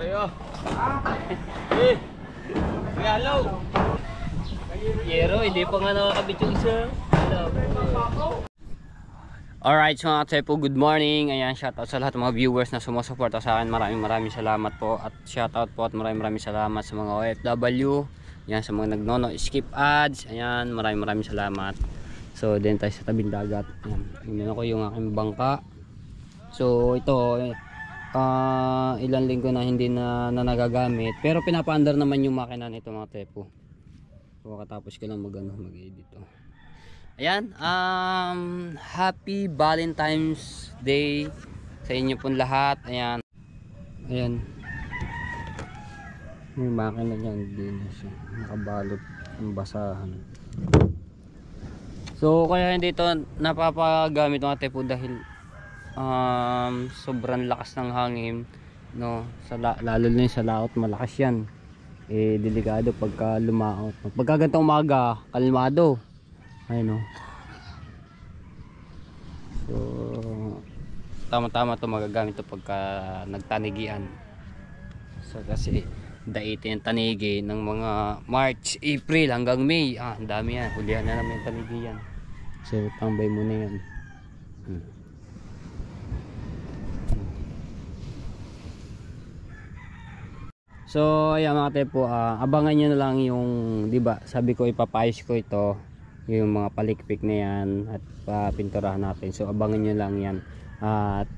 Ayo. Eh. Hello. Yero, hindi pa nga nakakabit yung isa. Alright, so mga Tepo, good morning. Ayan, shoutout sa lahat ng mga viewers na sumusuporta sa akin. Maraming salamat po. At shoutout po at maraming salamat sa mga OFW. Ayan, sa mga nagnono skip ads. Ayan, maraming salamat. So, din tayo sa tabing dagat. Ayan, tingnan ko yung aking bangka. So, ito, ilang linggo na hindi na nagagamit. Pero pinapaandar naman yung makina nito mga Tepo. So, katapos ko lang mag-edit. Ayan, happy Valentine's Day sa inyo pong lahat. Ayan. Ayan. May makina niyan din siya. Nakabalot ang basahan. So kaya hindi ito napapagamit mga Tepo dahil sobrang lakas ng hangin, no? Lalo na sa laot, malakas yan. Eh delikado pagka lumaot. Pagka gantong umaga, kalmado. Ayun, no? So tama-tama ito magagamit ito pagka nagtanigian. So kasi daitin yung tanigi ng mga March, April hanggang May. Ang dami yan. Hulihan na namin yung tanigi yan. So tambay muna yan. So ayan mga Tepo, abangan nyo na lang yung, diba, sabi ko ipapayos ko ito, yung mga palikpik na yan at pinturahan natin. So abangan nyo lang yan. At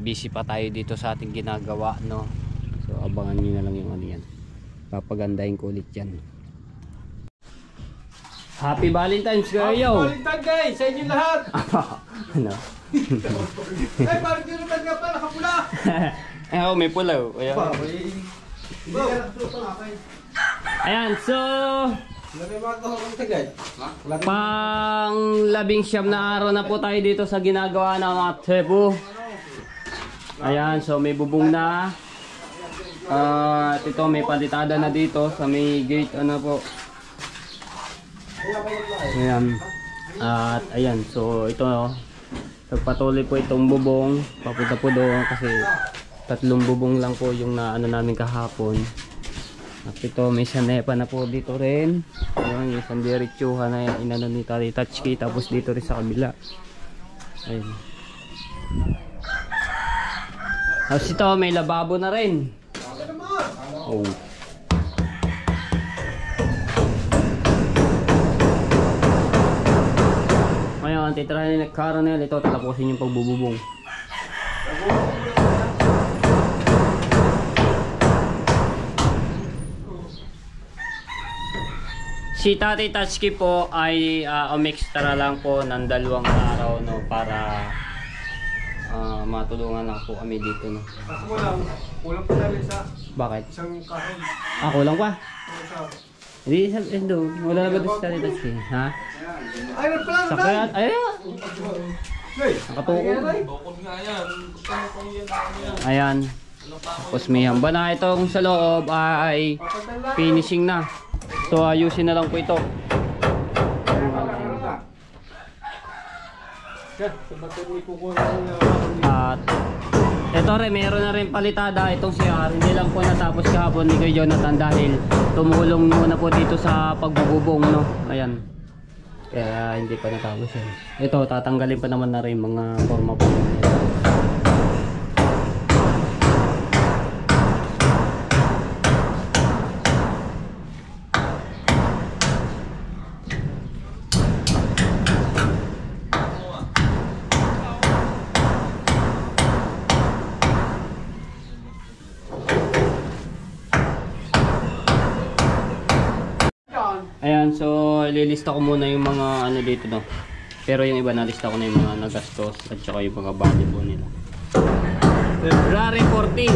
busy pa tayo dito sa ating ginagawa, no? So abangan nyo na lang yung ano yan. Papagandahin ko ulit yan. Happy Valentine's guys! Happy Valentine's guys! Sa inyo lahat! Ano? Ay, parang dinutan nga pa, nakapula! Ay, oh, may pula. Ayan, so pang 19 na araw na po tayo dito sa ginagawa ng mga Tepo. Ayan, so may bubong na. At ito may palitada na dito sa may gate, ano po. Ayan. At ayan, so ito, nagpatuloy po itong bubong papunta po doon kasi 3 bubong lang po yung naano namin kahapon. At ito may sanepa na po dito rin. Ayun, yung isang diretsuhan na inano ni Tari Touchkey. Tapos dito rin sa kabila. Ayun. Tapos ito may lababo na rin. Oh. Ngayon, titrahin ni Caronel. Ito, tatapusin yung pagbububong. Si Tatay Touchkey po ay umextra lang po ng 2 araw, no, para matulungan lang po kami dito, no. Kaso kulang pa namin sa Bakit? isang kahon. Kulang pa? Hindi, wala na ba doon si Tatay Touchkey? Ha? Ay, nagpala na! Sakayat, ayun! Nakatuko. Ayan. Tapos may hamba na itong sa loob ay finishing na. So ayusin na lang po ito. At ito rin, meron na rin palitada itong CR. Hindi lang po natapos kahapon ni Kuya Jonathan dahil tumulong muna po dito sa pagbububong, no. Ayan. Kaya hindi pa natapos yan. Ito, tatanggalin pa naman na rin mga forma po. Ayan, so ililista ko muna yung mga ano dito, no. Pero yung iba nalista ko na yung mga nagastos at saka yung mga value po nila. February 14.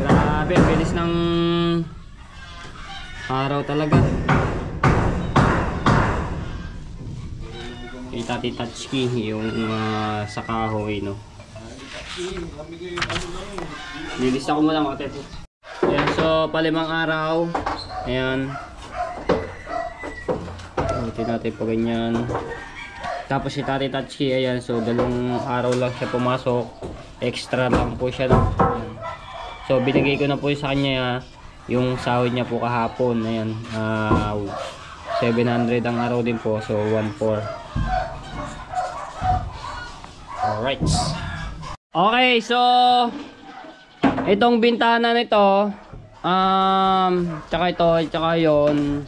Grabe, bilis ng araw talaga. Kita Touchkey yung sa kahoy, no. Nilista ko muna mga Tepo. Ayan, so palimang araw. Ayan. Natin pa ganyan. Tapos si Tati Tatsuki, ayan, so 2 araw lang siya pumasok. Extra lang po siya. No? Ayan. So binigay ko na po sa kanya yung sahod niya po kahapon. Ayan, 700 ang araw din po. So 1,400. Alright. Okay, so itong bintana nito, tsaka ito, tsaka yon,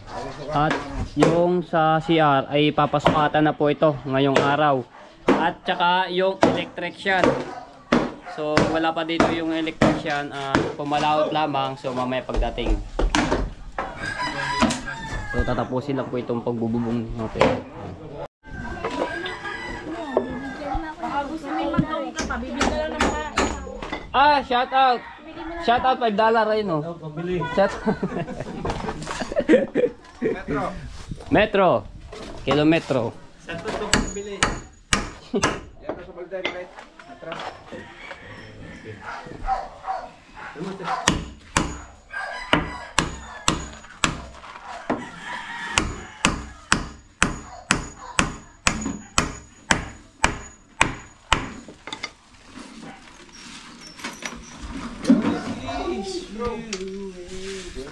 at yung sa CR ay papasukatan na po ito ngayong araw. At tsaka yung electrician. So wala pa dito yung electrician, pumalaot lamang, so mamaya pagdating. So tatapusin lang po itong pagbububong natin. Shout out. Shout out $5 ayun oh. Shout out. Metro. Kilometro. Sa tutok ng bili. Yan sa Baldari, right? Metro.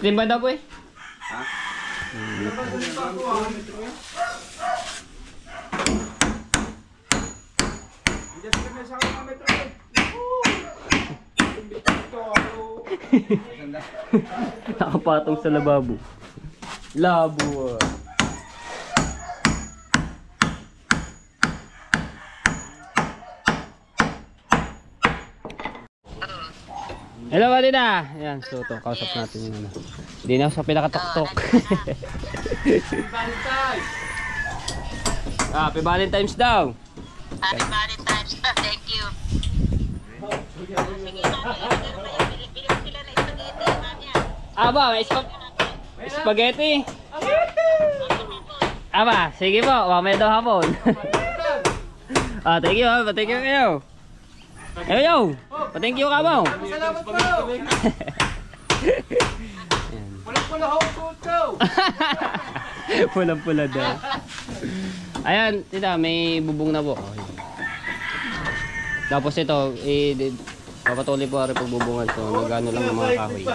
Stream ba daw po eh? Ha? Nakapatong sa lababo. Labo. Hello, Marina. Ayan, so ito, kausap natin yung ano. Hindi na ako sa pinakatok-tok. Happy Valentine's daw. Happy Valentine's. Thank you. Sige, bilis sila na spaghetti, mamaya. Aba, may spaghetti. Aba, sige po, mamaya daw hapon. Thank you, thank you kayo. Yo, thank you ka mo. Salamat po. Pulang-pula ho, puto. Pulang-pula daw. Ayan, tita, may bubong na po. Tapos ito, papatuloy po rin pagbubungan. So, nagano lang ng mga kahoy.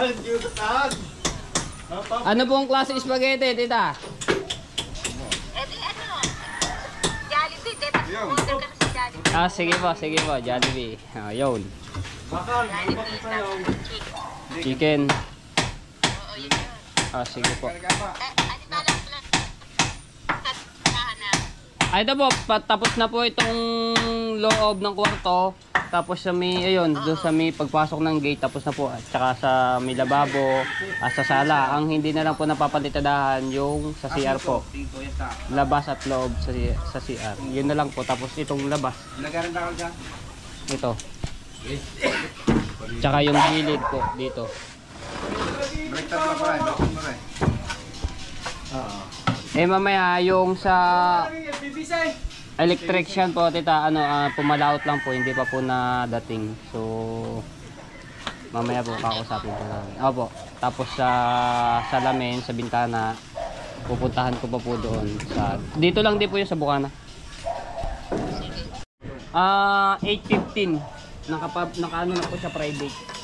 Ano pong klase spaghetti, tita? Jollibee, dito. Order ka na sa Jollibee. Sige po, Jollibee. Yun. Jollibee, tapos Chicken. Oo, yun yun. Sige po. Ano ba lang pala? Ito po, tapos na po itong loob ng kwarto. Tapos sa may, ayun, doon sa may pagpasok ng gate, tapos na po. At saka sa may lababo, sa sala. Ang hindi na lang po napapalitadahan yung sa CR po. Labas at loob sa CR. Yun na lang po. Tapos itong labas. Ito. Tsaka yung gilid po dito. Mamaya yung sa electrician po, tita, pumalaot lang po, hindi pa po na dating. So mamaya po kakausapin po namin. Opo. Tapos sa salamin, sa bintana, pupuntahan ko pa po doon sa dito lang din po yung sa Bukana. 8:15. Nakaano na po siya private.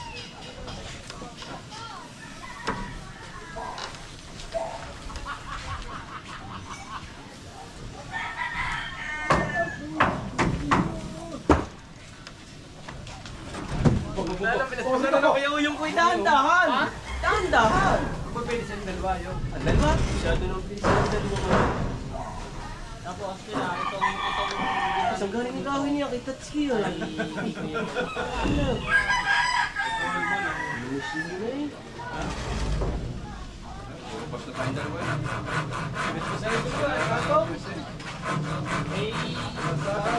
Pusa na kayo yung kuy dahan-dahan. Dahan-dahan. Kung pwede sa dalawa yun. Ang dalawa? Masyado nung pwede sa dalawa. Tapos sila, itong isang galing ang gawin niya kay Tatsuki yun. Ano? Basta tayong dalawa yun. Basta sa'yo ko ba? Kato? Eh,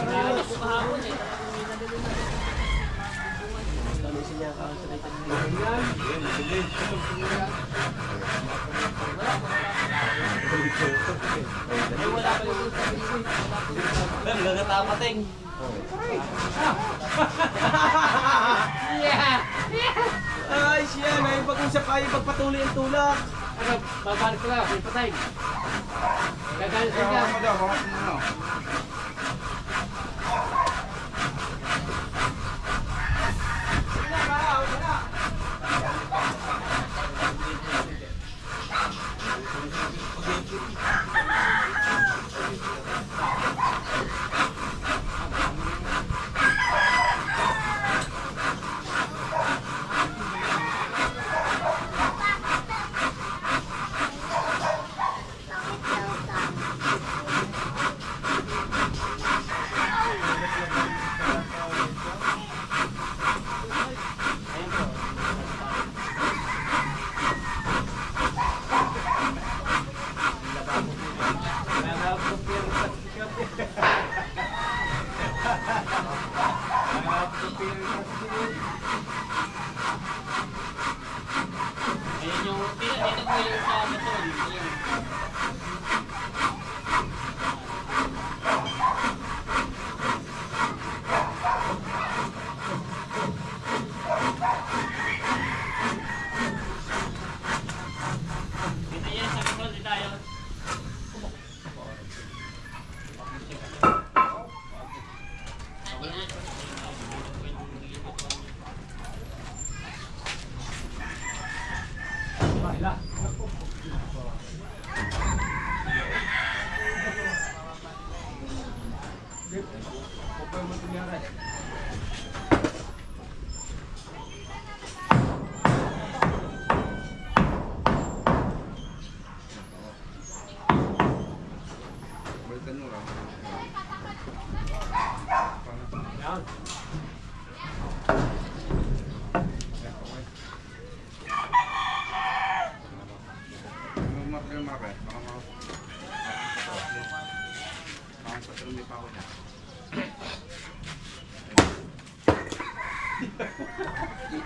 nalala po kahapon eh. Siya ka sa dito wala pa yung gagatapating. Ay siya, may pag-usap kayo pagpatuloy ang tulak. Ano, babalik ko lang, may patay. Gagalit ka dyan. Ayan yung, dito po yung sa beton. Ayan. Dito yan sa beton, dito tayo.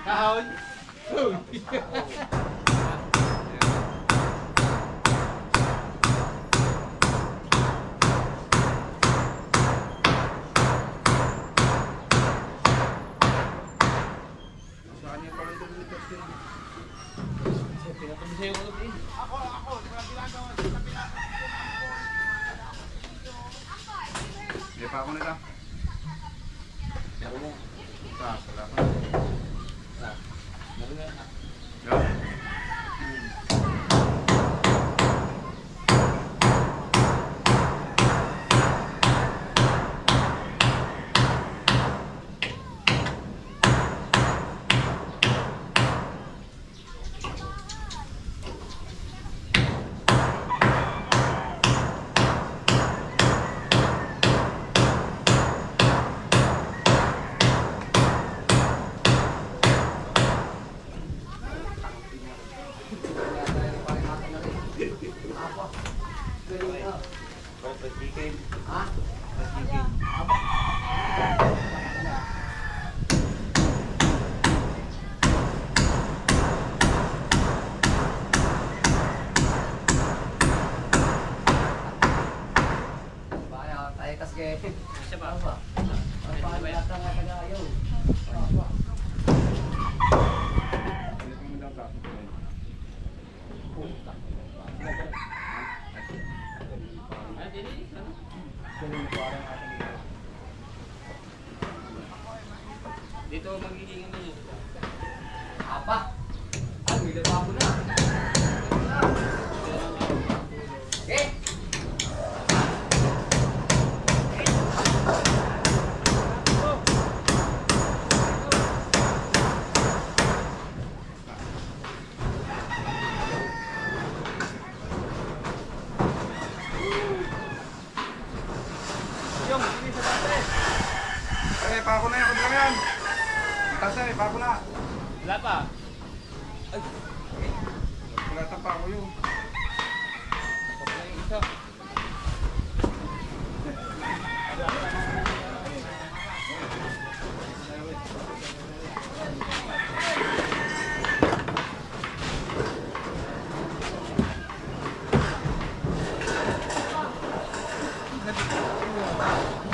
Kahon. Hindi pa ako nila. Salamat. Dito magiging ano yun. Apa? Ay, may lababo na. Eh! Yung, hindi sa dati. Eh, pa ako na yan. Kung yan. Tasay, pa ako na. Wala pa. Wala pa ako yun.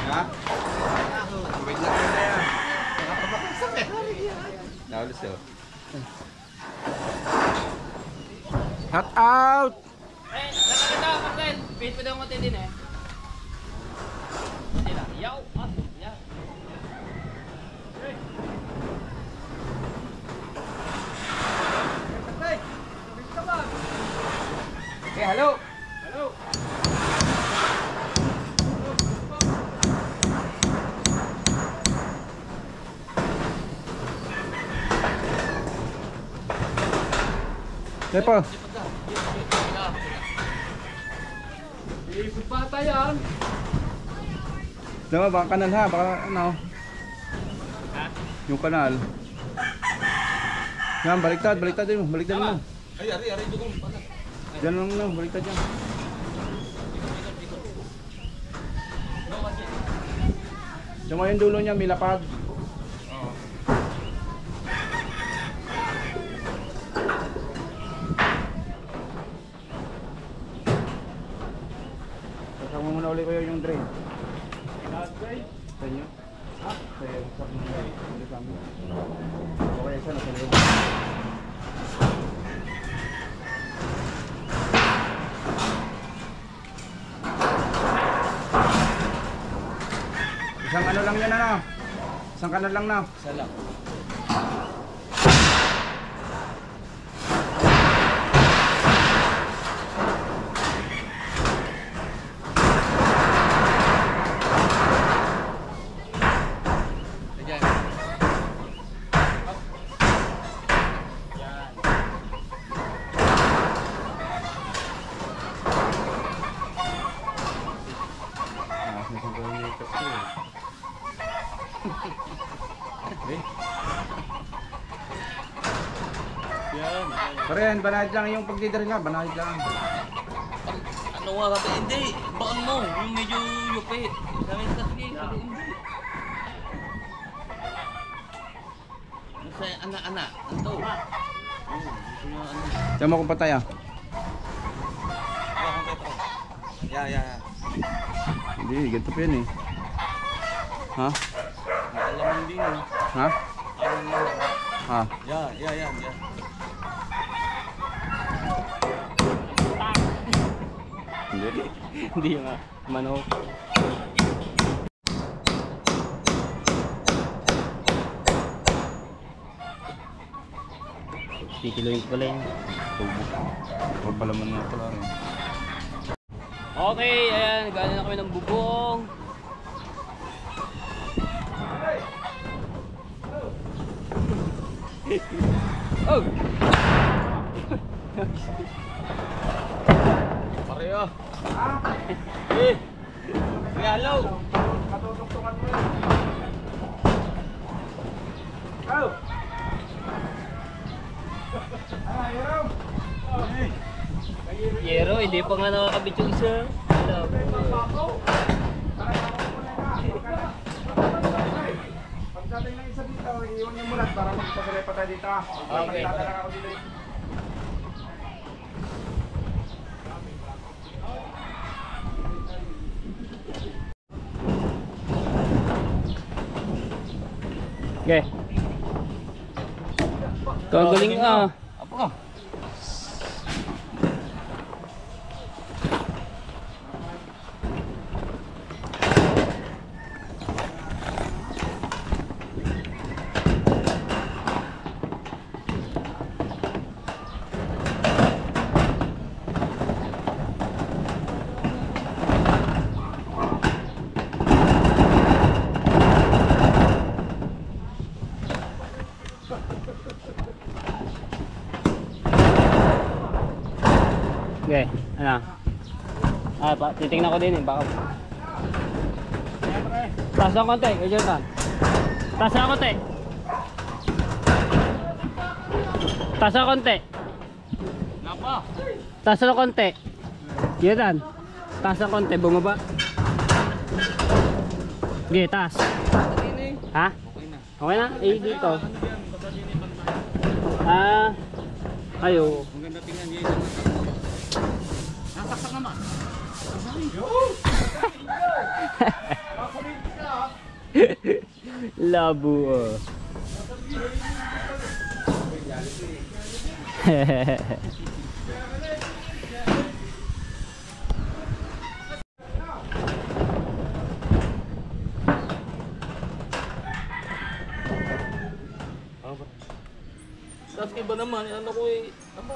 Ha? Wait lang na yan. Naulis yun. Hot out! Eh, nakakita ka Marcel. Pihit mo daw ang konti din eh. Sila. Yaw! Ah! Yaw! Eh, hello! Hello! Tepo. Ikot pa tayo yan. Diba, baka kanal ha, baka ano. Yung kanal. Yan, baliktad din mo, baliktad mo. Ay, ari, dugong. Diyan lang, baliktad yan. Diyan mo yung dulo niya, may lapad. Andre. Sa inyo? Sa iyo. Sa amin. Okay, sana sa iyo. Isang ano lang yan ano? Isang kanan lang na. Isa lang. Ayan. May sangkong makeup ko eh. Yan. Paren, banayad lang yung pagdidiri nga, banayad lang. Ano nga kasi hindi. Bakal mo. Yung medyo yupi. Sabi sa sige. Sabi hindi. Sa anak-anak. Ano? Gusto nyo ano? Saan mo kong patay ah? Bakang Petro. Yeah. Hindi, ganito pa yan eh. Ha? Alaman din eh. Ha? Alaman. Ha? Yeah. Hindi. Hindi nga. Manok. Kikiloyin ko pala yun. Tubo. Huwag pala man nga pala rin. Okay, ayan. Gano'n na kami ng bubong. Oh! Pareho. Eh. Yalo. Matutugtungan mo yun. Oh! Hero! Yero, hindi pa nga nakakabit yung isa. Hello. Pagdating ng isa dito, iwan yung mulat para magpasalay pa tayo dito. Okay. Magdadala ako dito. Okay. Kagaling ah. Apa? Okay, ano? Titingnan ko din eh, baka. Taas lang konti, kay Jordan. Taas lang konti. Taas lang konti. Napa? Taas lang konti. Jordan. Taas lang konti, bumaba. Okay, taas. Ha? Okay na. Okay na? Eh, dito. Ayo. Maganda tingnan niya yung nasaksak naman. Labo oh. Tapos iba naman, ano ko eh, ano?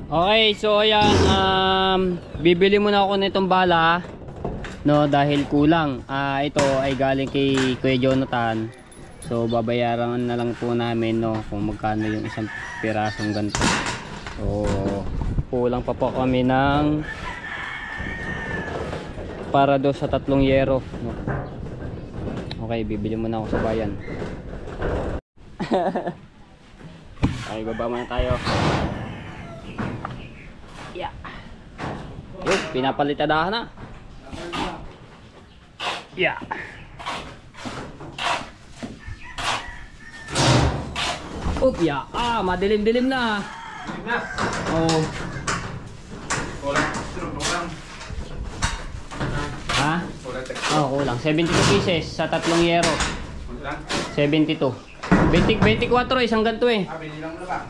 Okay, so ayan, bibili muna ako nitong bala, no, dahil kulang. Ito ay galing kay Kuya Jonathan. So babayaran na lang po namin, no, kung magkano yung isang pirasong ganito. So kulang pa po kami ng para do sa 3 yero, no. Okay, bibili muna ako sa bayan. Okay, baba muna tayo. Yeah. Yun, pinapalitadahan na. Yeah. Yeah. Madilim-dilim na. Oh. Ha? Kulang. 72 pieces sa 3 yero. 72. 24 isang ganito eh. Binilang mo na ba?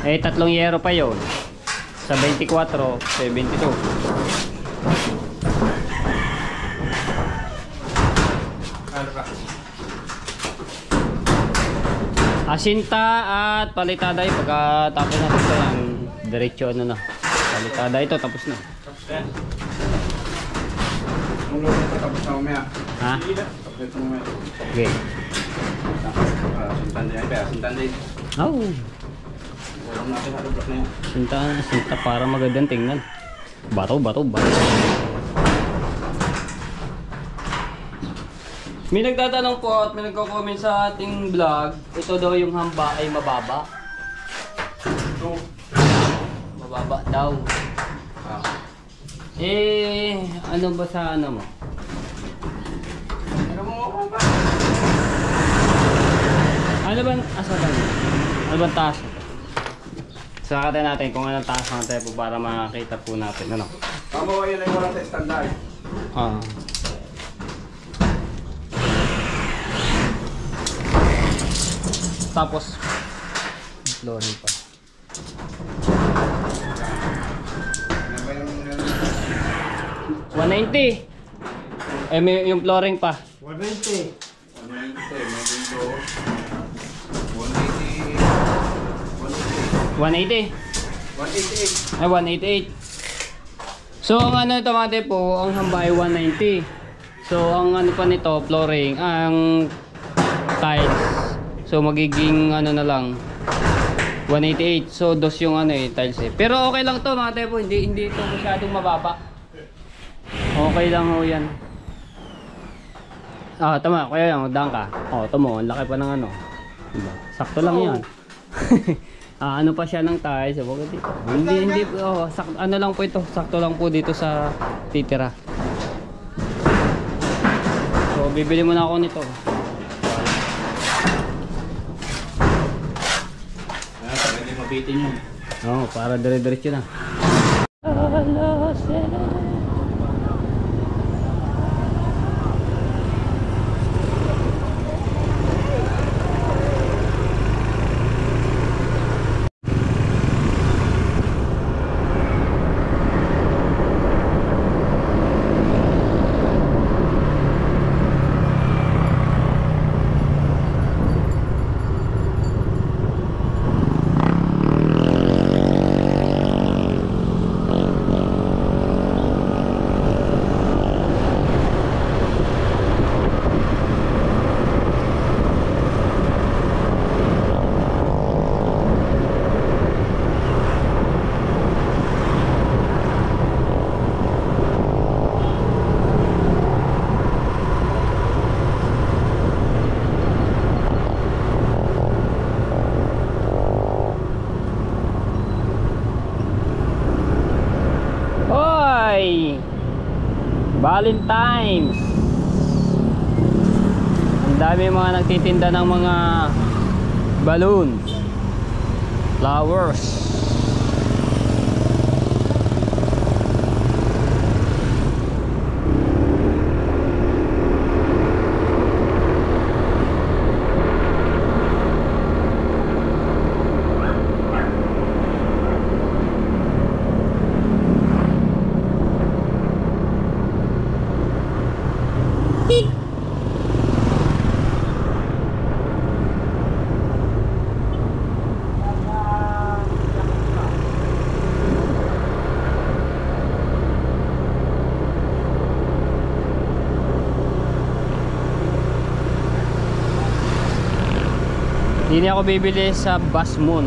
3 yero pa yon. Sa 24, 72. Ano ba? Asinta at palitada yung pagkatapos natin ito yan. Diretso ano na. Palitada ito tapos na. Ang lolo ko tapos na mamaya. Ha? Tapos na mamaya. Okay. Sintan din. Oh. Walang natin sa block na yan. Sinta para magandang tingnan. Bato. May nagtatanong po at may nagko-comment sa ating vlog, ito daw yung hamba ay mababa. Ito. Mababa daw. Ano ba sa ano mo? Ano mo ako ba? Ano ba? Ano ba taas? Sakatan natin kung anong taas natin po para makakita po natin. Ano? Tama ba yun ay walang sa standard? Tapos flooring pa. Ano ba yung 190. May yung flooring pa. 120. 190, may window. 180. 180. 188. Ay, 188. So, ang ano ito mga po, ang hamba ay 190. So, ang ano pa nito, flooring, ang tiles. So, magiging ano na lang, 188. So, dos yung ano tiles eh. Pero okay lang to mga po, hindi ito masyadong mababa. Okay lang ho yan. Tama, kaya yan, magdaan ka. Tama, ang laki pa ng ano. Diba? Sakto lang yan. Ano pa siya ng tiles, hindi ano lang po ito, sakto lang po dito sa titira. So bibili muna ako nito. Pwede mabitin yun. Para dire-diretso na. Valentine's. Ang dami mga nagtitinda ng mga balloons, flowers. Hindi ako bibili sa Basmon.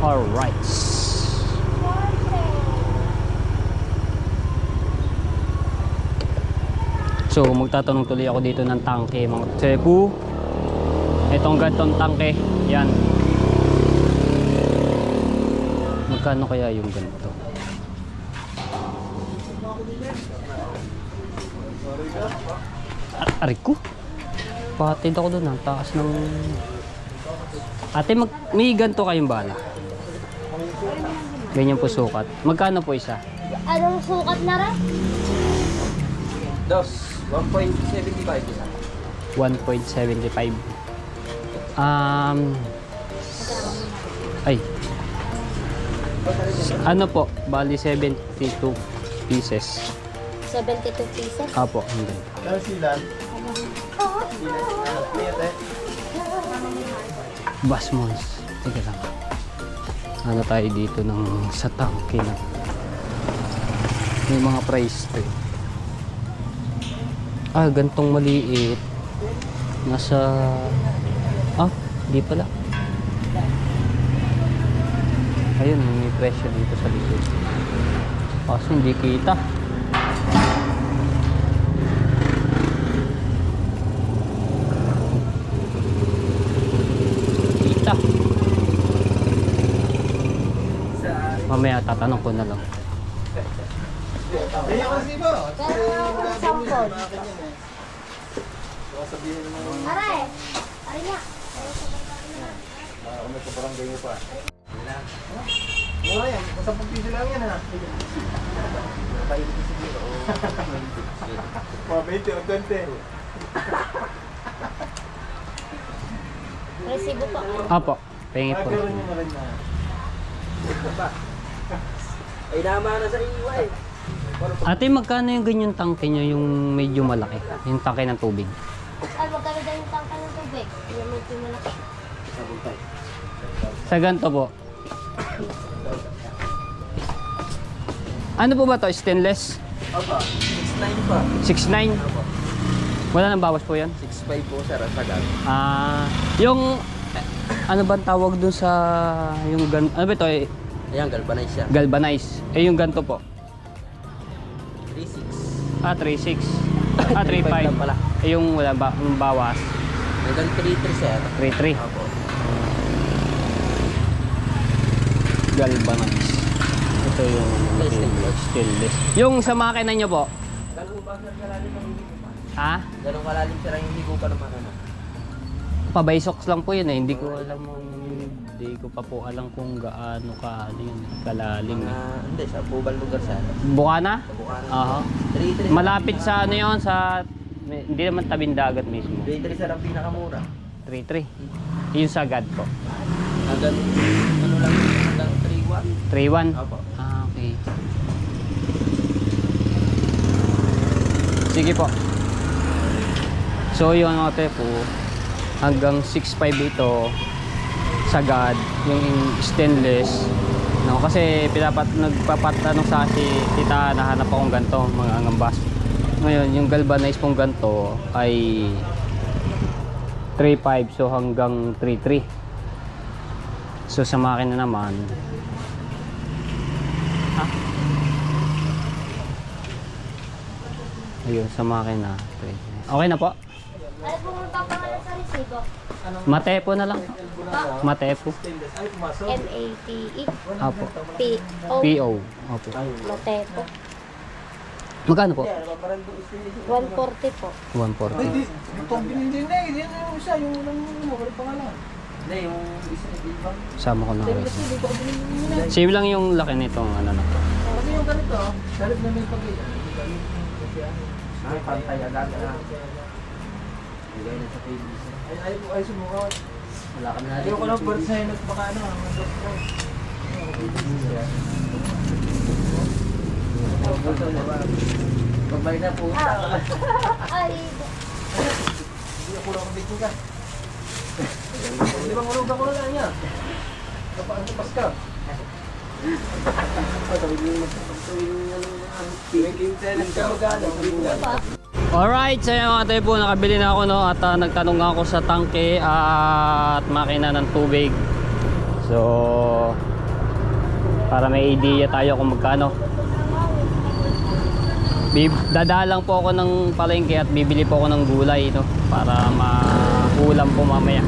Alright. So magtatanong tuloy ako dito ng tangke mga tsepu. Itong gantong tangke, yan. Magkano kaya yung ganito? Aray ko. Patid ako doon, ang taas ng... Ate, may ganito kayong bala? Ganyan po sukat. Magkano po isa? Anong sukat na rin? Dos, 1.75 isa. 1.75. Ay. Ano po? Bali 72 pieces. 72 pieces. Apo, hindi. Basmons. Teka lang. Ano tayo dito ng sa tangke na. May mga price to. Gantong maliit. Nasa... di pala. Ayun, may presyo dito sa likod. Kaso hindi kita. Mamaya tatanong ko na lang. Sampol. Aray! Aray nga. Mura yan, 10 piso lang yan ha. Mga 20 o 20. Resibo po. Apo, pengi po. Ay nama na sa iyo eh. Ate, magkano yung ganyan tangke nyo, yung medyo malaki? Yung tangke ng tubig? Ay, magkano daw yung tangka ng tubig? Yung may tumalaki. Sa ganito po. Ano po ba to? Stainless? Opo, 6.9 pa. 6.9? Wala nang bawas po yan? 6.5 po sir, sagal. Yung... Ano ba tawag dun sa... Yung ano ba ito? Ayan, galvanize siya. Galvanize. yung ganito po. 3.6. 3.6. 3.5 lang 3.5. pala. Yung wala ba? Yung bawas. Hanggang 3.3 sir. 3.3. Opo. Galvanize. Ito yung stainless. Yung sa makina nyo po. Ganun ba sir kalalim ang higupan? Ha? Ganun kalalim sir ang higupan naman ano? Pabaysoks lang po yun eh. Hindi ko alam hindi ko pa po alam kung gaano yun, kalalim. Hindi, sa Pubal lugar sir. Bukana? Sa Bukana. Aha. 3.3. Malapit sa ano yun, sa hindi naman tabing dagat mismo. 3.3 sir ang pinakamura. 3.3. Yung sagad po. Hanggang ano lang, hanggang 3.1. 3.1. Opo. Okay. Sige po. So yung ate po, hanggang 6.5 ito sagad, yung stainless. No, kasi nagpapatanong sa si tita, nahanap akong ganito, mga angambas. Ngayon, yung galvanized pong ganito ay 3.5, so hanggang 3.3. So sa makina naman, ayun, sa makina 3.3. Okay na po. Ano po ang papangalan sa resibo? Matepo na lang. Matepo. M-A-T-E. Opo. P-O. PO. Opo. Matepo. Magkano po? 140 po. 140. Itong binindi na eh. Yan yung isa, yung unang wala pangalan. Hindi, yung isa na ibang. Sama ko na rin. Kasi hindi ko binindi na. Same lang yung laki nitong ano na to. Kasi yung ganito, dalit na may pag-iyan. Ay, pantay agad na. Bigay na sa PBC. Ay, sumukot. Wala ka na. Ayaw ko lang bird sign at baka ano, ang bird sign. Pagbalik na po. Ay. Hindi ako lang ang bigyan ka. Di ba ngulog ako na niya? Kapaan mo pas ka? Alright, so yung mga tayo po, nakabili na ako no, at nagtanong ako sa tangke at makina ng tubig. So, para may idea tayo kung magkano. Dadalang po ako ng palengke at bibili po ako ng gulay no, para maulam po mamaya.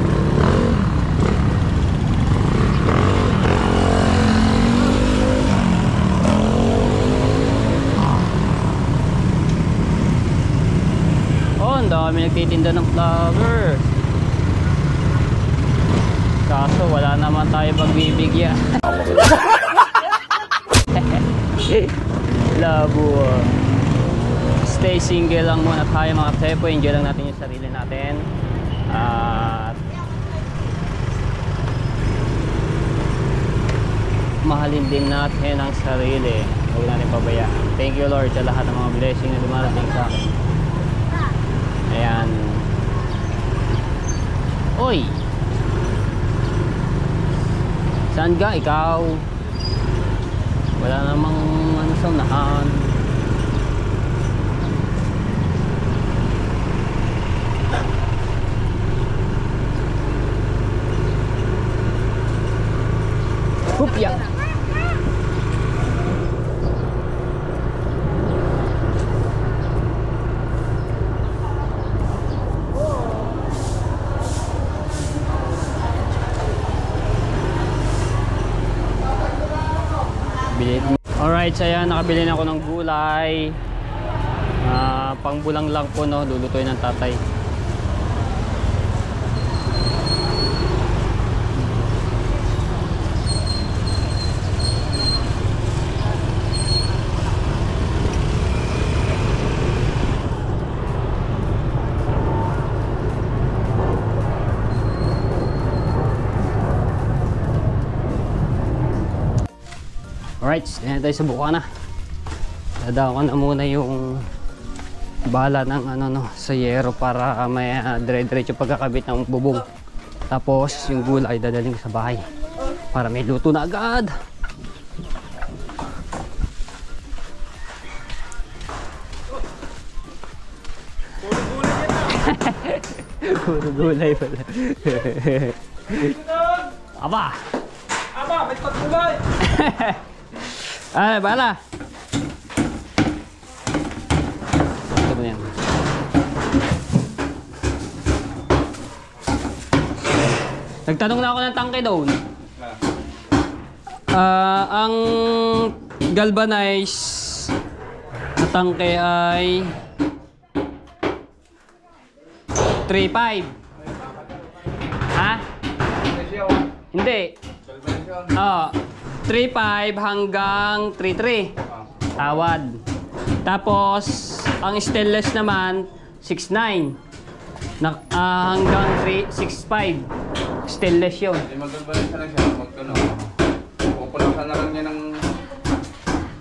Oh, ang dami nagtitinda ng flower. Kaso wala naman tayo pagbibigyan. Labo. Stay single lang muna tayo mga tepo. Enjoy lang natin yung sarili natin. At mahalin din natin ang sarili. Huwag natin pabayaan. Thank you Lord sa lahat ng mga blessing na dumarating sa akin. Ayan. Oy! Saan ka? Ikaw? Wala namang ano sa unahan. Hupya! Alright, so ayan, nakabili na ako ng gulay. Pangbulang lang po no, lulutuin ng tatay. Alright, ayan tayo sa Bukana. Dadaan ko na muna yung bala ng ano no, sa yero para may dire-diretso pagkakabit ng bubong. Tapos yung gulay dadaling sa bahay para may luto na agad. Puro gulay pala. Aba! Aba, may pagkulay! Ah, bala. Ito mo yan. Nagtanong na ako ng tangke doon. Ang galvanized na tangke ay 3.5. Ha? Hindi. 3.5 hanggang 3.3 tawad. Tapos ang stainless naman 6.9 hanggang 3.6.5 stainless yun. Magkalbalisa lang siya. Magkano. Pupulasan na lang niya ng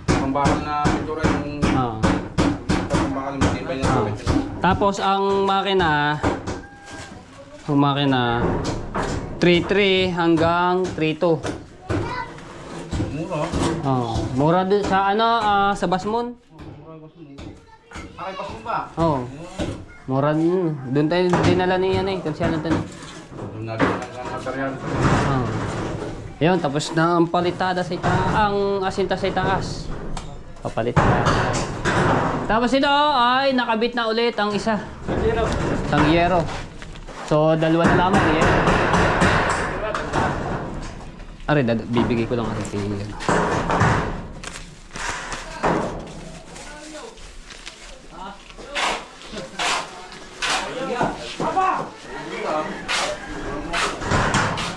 pambahal na pintura yung pambahal ng matibay niya. Tapos ang makina 3.3 hanggang 3.2. Mura. Mura din sa ano sa Basmon. Ay, pasok ba? Mura din. Doon tayo dinala ni yan kung siya natin. Doon natin ang material. Yun, tapos na ang palitada sa itaas, ang asinta sa itaas. Papalitada. Tapos ito ay nakabit na ulit ang isa. Isang yero. So dalawa na lamang yero. Are, bibigay ko lang ang tingin.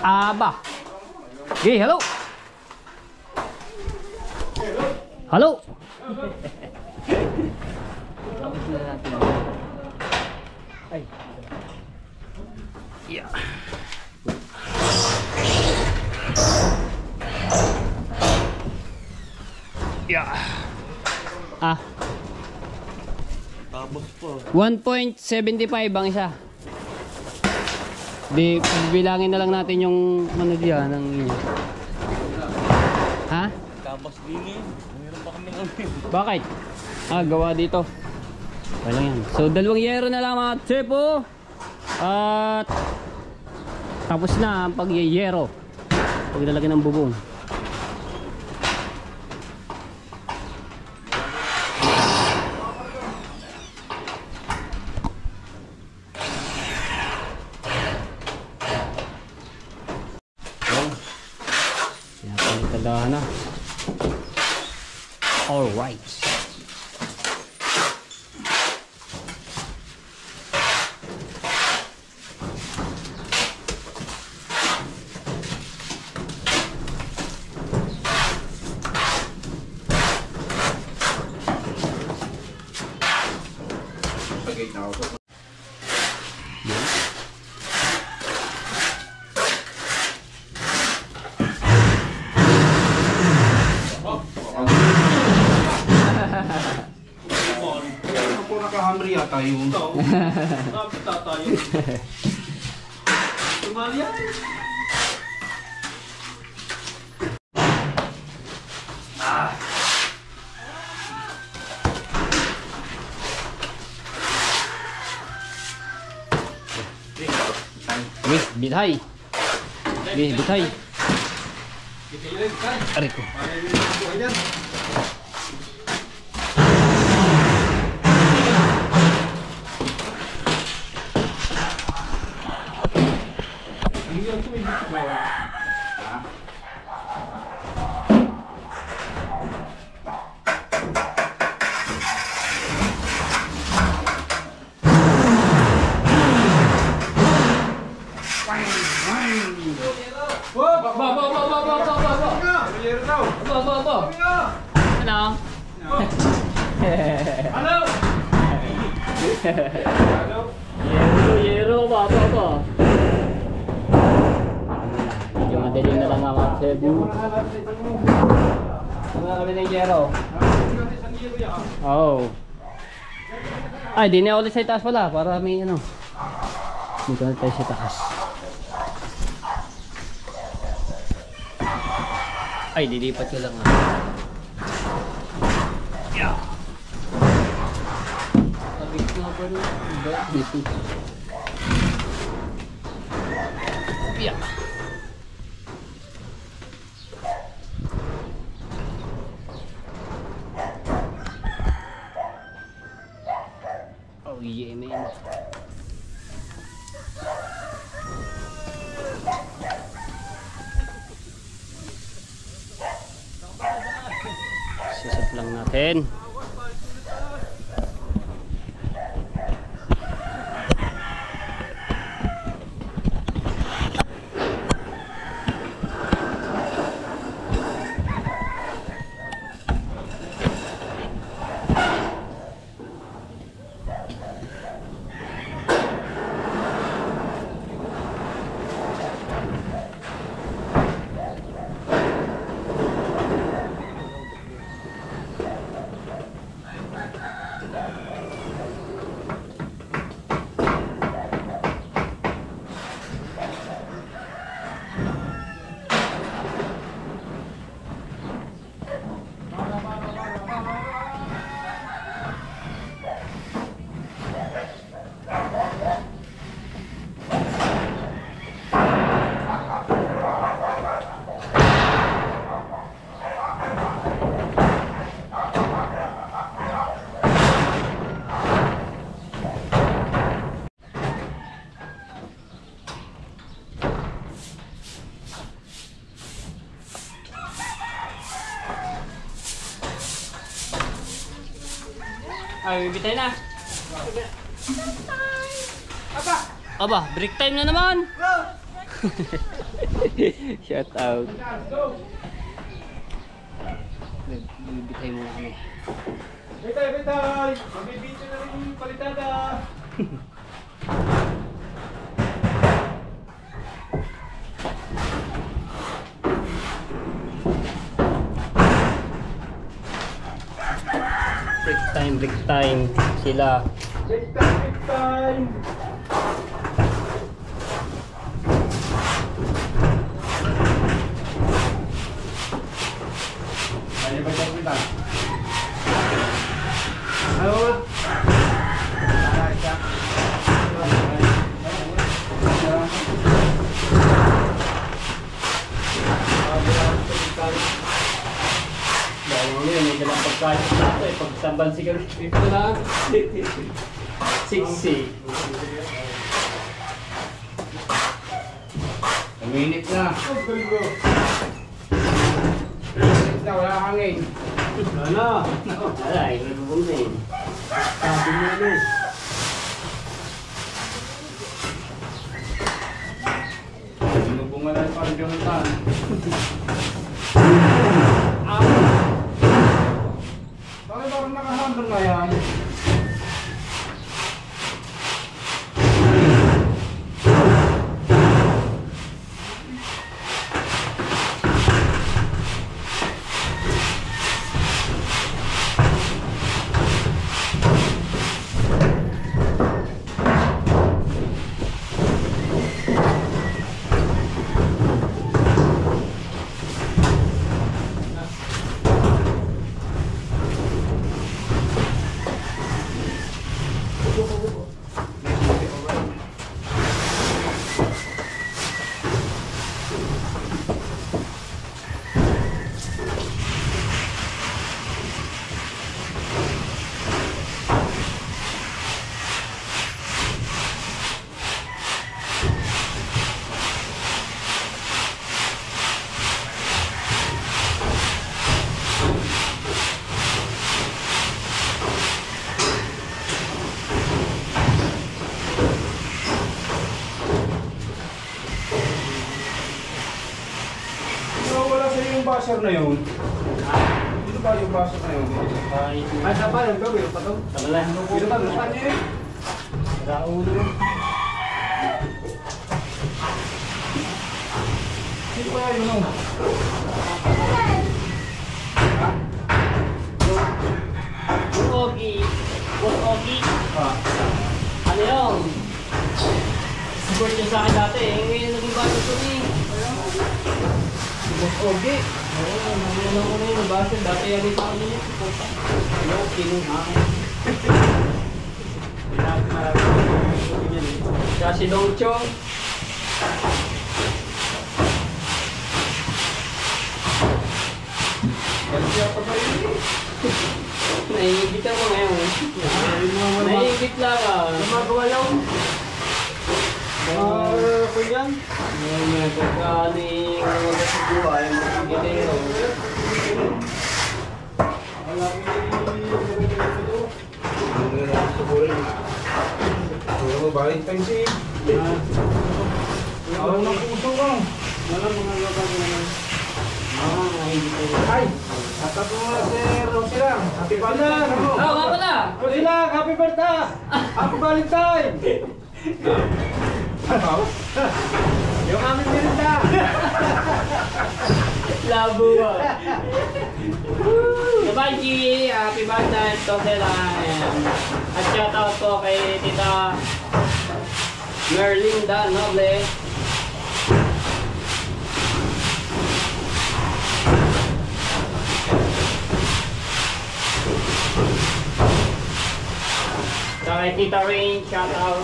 Aba. Okay, hello. Hello. Ay. Yeah. Yeah. Tapos po. 1.75 ang isa. Di, bilangin na lang natin yung ano diyan ng inyo. Ha? Tapos din eh. Mayroon pa kami ng Bakit? Gawa dito. Wala yan. So, 2 yero na lang mga tsepo. At tapos na ang pag-yero. Paglalagay ng bubong. Tadahan na. Alright. Pag-gate na ako. Ano po naka-hamri yata yung... Nakapita tayo. Tumali yan. Wih, bitay. Wih, bitay. Aray ko. Ano? Yero, ba? Medyo madaling na lang mga Cebu. Ano kami ng yero? Oh. Ay, di na ulit sa itaas pala para may ano. Dito na tayo sa taas. Ay, dilipat ko lang Yeah. Sabi ko nga pa rin. Dito. Yeah. Oh yeah, man. Sisip lang natin. Ay, bibitay na. Aba, break time na naman. Shout out. Bibitay muna kami. Bitay! Mabibito na rin yung palitada. Break time sila. Break time! kapitan. Ano? Dahil mo yun, may dalang pagkain sa ito eh. Pagsaban sigaw. Ito lang. 60. Minute na. Minute na, wala hangin. Ano? Wala, inuubong na yun. Sabi niya na eh. Sinubungan na parang Jonathan. Bakit parang nakahandle nga yan? Yung basher na yun. Dito ba yung basher na yun? Ay, sa pa, nagawin pa to. Tala. Dito ba? Gusto niya eh. Raulo. Dito ba yun? Ano? Ogi. Ogi. Ah. Ano yun? Support niya sa akin dati eh. Ngayon naging bago ito eh. Ogi. Oo, naman ako na yun. Nabasa. Dati yan sa akin yun. Ano, kinuhaan. Siya si Dong Chong. Naiingit ako ngayon. Naiingit lang ah. Gumagawa lang. Ako yan? May pagkaning mga sa buhay, magiging Valentine's Eve. Ako na puso ko. walang mga lokal naman. Hindi ko. Ay! Atat mo na si Rosie lang. Happy Valentine's. Oo, nga pala! Rosie lang! Happy birthday! Happy Valentine! Ano? Yung aming birthday! Labo ba? Nabanji, happy birthday, Tosela. At shoutout po kay Tita Merlinda Noble. Saka kay Tita Rain, shoutout.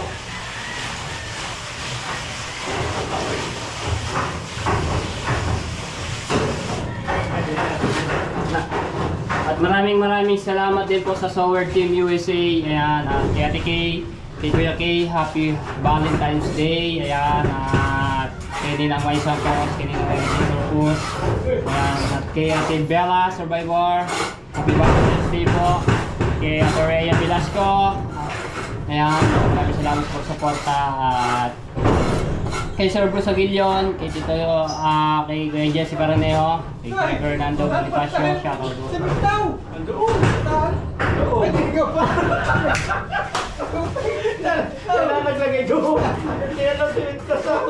At maraming salamat din po sa Sower Team USA. Ayan, kay Ate Kay, kay Kuya Kay, Happy Valentine's Day. Ayan, at kay Ninang May Santos, kay Ninang May Santos. Ayan, at kay Ate Bella Survivor, Happy Valentine's Day po. Kay Ate Rhea Velasco. Ayan, maraming salamat po sa suporta. At kay Sir Bruce Aguilion, kay Tito, kay Jesse Paraneo, kay Craig Fernando Bonifacio, shoutout po. Ay, hindi ka pa! Naglagay doon!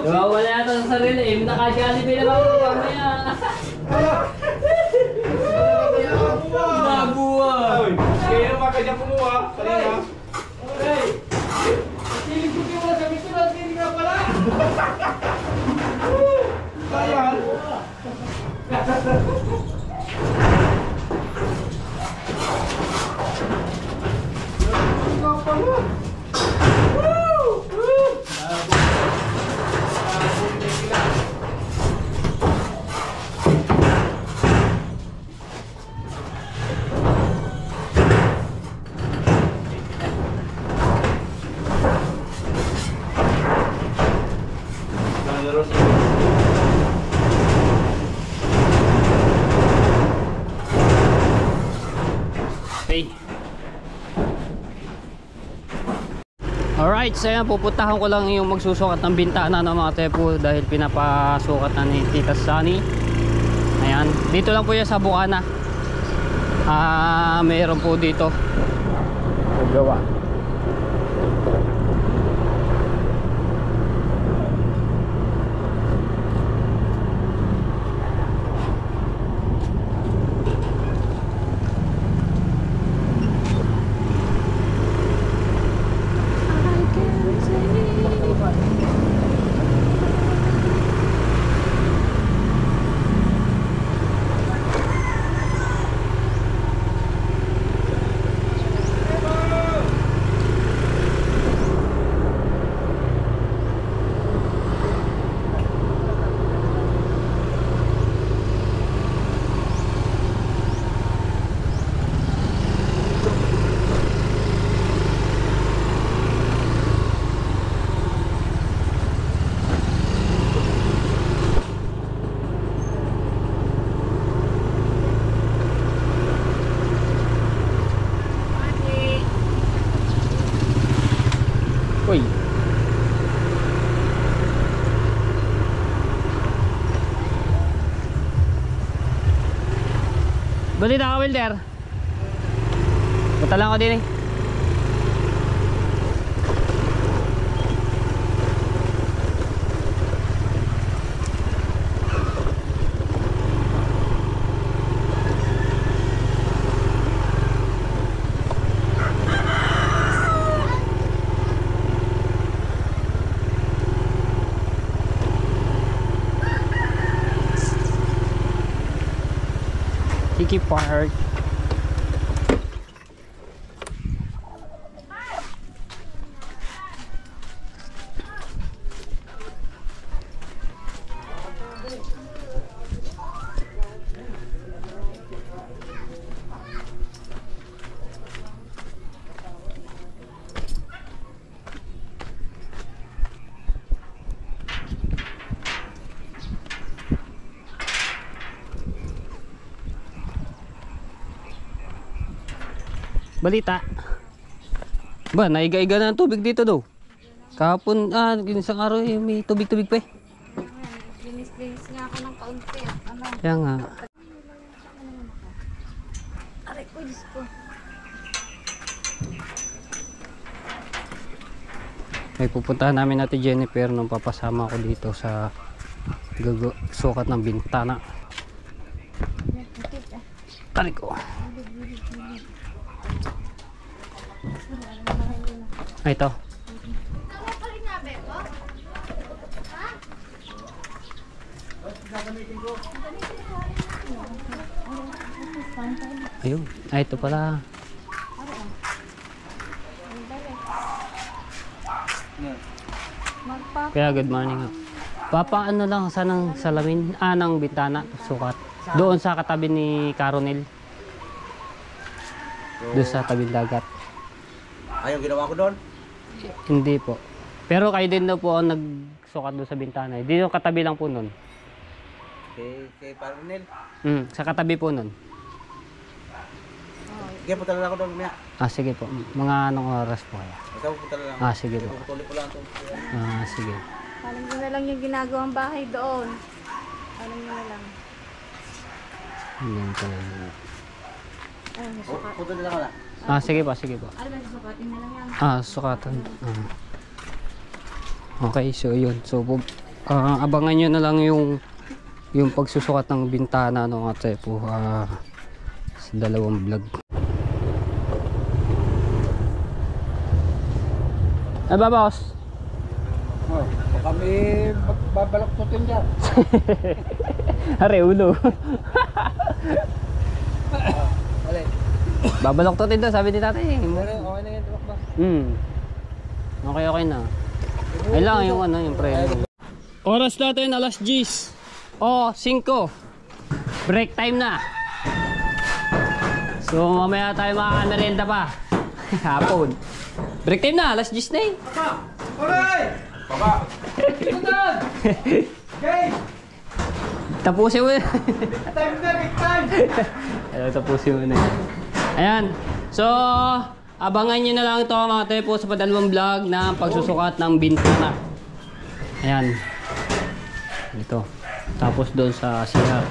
Wala yata sa sarili eh, naka-Jollibee lang ako mamaya. Nabuwa! Kaya naman ka dyan kumuha. Kanina. Silig ko yung wala sabi ko na, silig nga pala! Kaya. Alright, so ayan, pupuntahan ko lang yung magsusukat ng bintana ng mga tepo dahil pinapasukat na ni Tita Sunny. Ayan, dito lang po yan sa Bukana. Mayroon po dito gawa. Uy. Balita ka, Wilder? Punta lang ako din eh. Kiki Park. Balita. Ba, naiga-iga na ang tubig dito daw. Kahapon, isang araw may tubig-tubig pa eh. Linis-linis nga ako ng kaunti. Ano? Kaya nga. Aray ko, Diyos ko. Ay, pupuntahan namin natin Jennifer nung papasama ako dito sa sukat ng bintana. Tarik ko. Ay, ito. Ayun. Ay, ito pala. Kaya good morning. Papaano lang sanang salamin, ng bintana, sukat. Doon sa katabi ni Caronel. Doon sa tabing dagat. Ayaw ginawa ko doon? Hindi po. Pero kayo din daw po ang nagsukat doon sa bintana. Dito katabi lang po nun. Kay Parnel. Sa katabi po nun. Sige, punta lang ako doon mamaya. Sige po. Mga anong oras po kaya? Basta punta lang. Sige po. Tuloy ko lang ito. Sige. Alam nyo na lang yung ginagawang bahay doon. Alam nyo na lang. Yan pala yun. Ay, sukat. Punta lang ako na. Sige po, sige po. Alam mo, sukatin na lang yan. Sukatan. Okay, so yun. So, abangan nyo na lang yung pagsusukat ng bintana ng ate po sa dalawang vlog. Ay ba, boss? Kami babalaktutin dyan. Are, ulo. Babaloktotin daw, sabi ni tatay. Okay na yan, ba? Okay na. Ay lang yung yung preno. Oras natin alas 10. 5. Break time na. So mamaya tayo makaka-merienda pa. Hapon. Break time na, alas 10 na eh. Alright! Baba! Okay! Tapusin mo na. Time na, big time! Tapusin mo na. Ayan. So, abangan nyo na lang ito mga tepo sa padalawang vlog na pagsusukat ng bintana. Ayan. Ito. Tapos doon sa CR.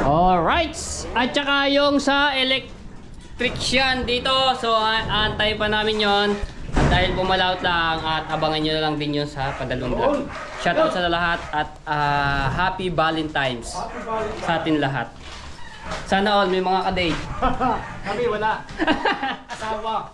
Alright! At saka yung sa electrician dito. So, antay pa namin yon. At dahil pumalaut lang at abangan nyo na lang din yun sa padalawang vlog. Shoutout sa lahat at Happy Valentine's sa atin lahat. Sana all may mga ka-date. Kami wala. Asawa.